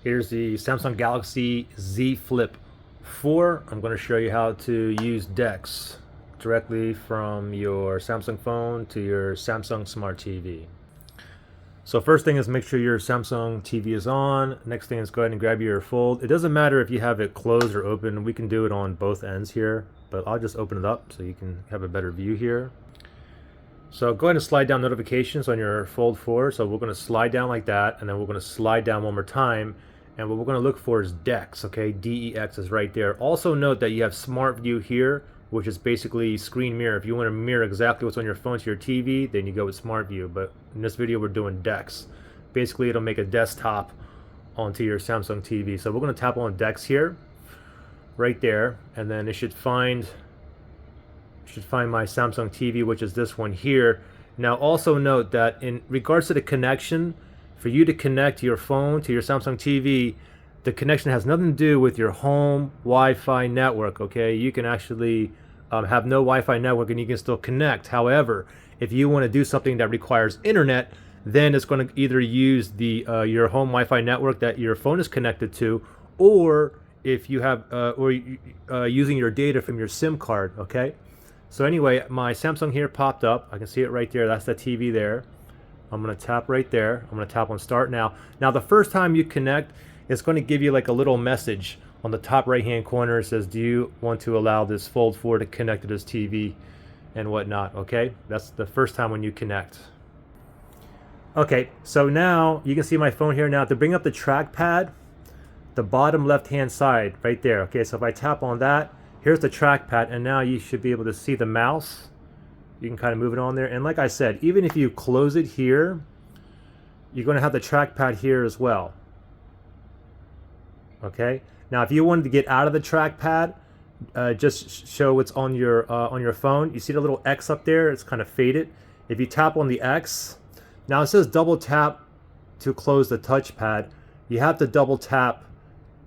Here's the Samsung Galaxy Z Flip 4. I'm going to show you how to use DEX directly from your Samsung phone to your Samsung Smart TV. So first thing is make sure your Samsung TV is on. Next thing is go ahead and grab your fold. It doesn't matter if you have it closed or open. We can do it on both ends here, but I'll just open it up so you can have a better view here. So go ahead and slide down notifications on your Fold 4. So we're going to slide down like that, and then we're going to slide down one more time. And what we're going to look for is DEX, okay? DEX is right there. Also note that you have Smart View here, which is basically screen mirror. If you want to mirror exactly what's on your phone to your TV, then you go with Smart View. But in this video, we're doing DEX. Basically, it'll make a desktop onto your Samsung TV. So we're going to tap on DEX here, right there, and then it should find my Samsung TV, which is this one here. Now also note that in regards to the connection, for you to connect your phone to your Samsung TV, the connection has nothing to do with your home Wi-Fi network, okay? You can actually have no Wi-Fi network and you can still connect. However, if you want to do something that requires internet, then it's going to either use the your home Wi-Fi network that your phone is connected to, or if you have using your data from your SIM card, okay? So anyway, my Samsung here popped up. I can see it right there. That's the TV there. I'm going to tap right there. I'm going to tap on Start Now. Now, the first time you connect, it's going to give you like a little message on the top right-hand corner. It says, do you want to allow this Fold 4 to connect to this TV and whatnot, okay? That's the first time when you connect. Okay, so now you can see my phone here now. To bring up the trackpad, the bottom left-hand side right there, okay? So if I tap on that, here's the trackpad, and now you should be able to see the mouse. You can kind of move it on there. And like I said, even if you close it here, you're going to have the trackpad here as well. Okay. Now, if you wanted to get out of the trackpad, just show what's on your phone. You see the little X up there? It's kind of faded. If you tap on the X, now it says double tap to close the touchpad. You have to double tap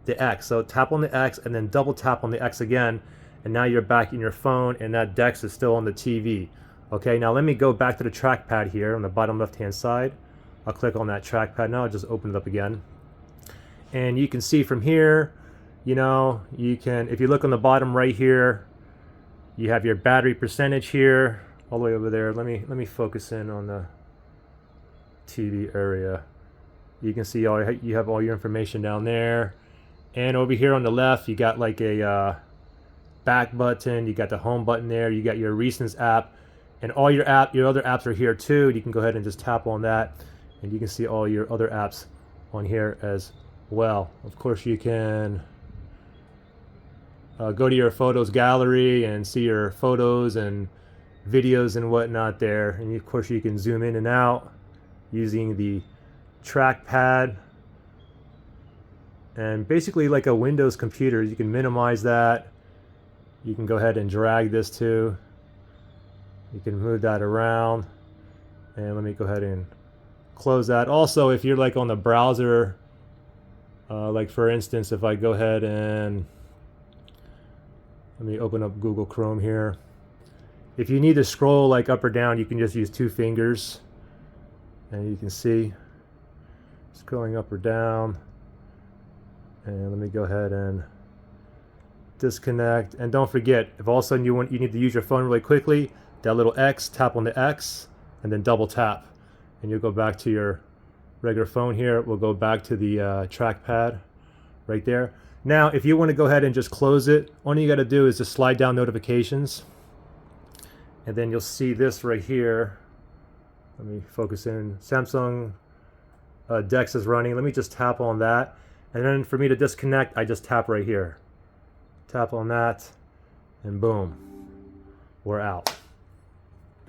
the X. So tap on the X and then double tap on the X again, and now you're back in your phone, and that DEX is still on the TV. Okay, now let me go back to the trackpad here on the bottom left-hand side. I'll click on that trackpad now. I'll just open it up again. And you can see from here, you know, you can, if you look on the bottom right here, you have your battery percentage here, all the way over there. Let me focus in on the TV area. You can see you have all your information down there. And over here on the left, you got like a back button, you got the home button there, you got your recents app, and all your other apps are here too. You can go ahead and just tap on that, and you can see all your other apps on here as well. Of course, you can go to your photos gallery and see your photos and videos and whatnot there. And of course, you can zoom in and out using the trackpad. And basically like a Windows computer, you can minimize that. You can go ahead and drag this too. You can move that around. And let me go ahead and close that. Also, if you're like on the browser, like for instance, if I go ahead and let me open up Google Chrome here. If you need to scroll like up or down, you can just use two fingers. And you can see scrolling up or down. And let me go ahead and disconnect. And don't forget, if all of a sudden you need to use your phone really quickly, that little X, tap on the X, and then double tap. And you'll go back to your regular phone here. We'll go back to the trackpad right there. Now, if you want to go ahead and just close it, all you got to do is just slide down notifications. And then you'll see this right here. Let me focus in. Samsung DEX is running. Let me just tap on that. And then for me to disconnect, I just tap right here. Tap on that, and boom, we're out.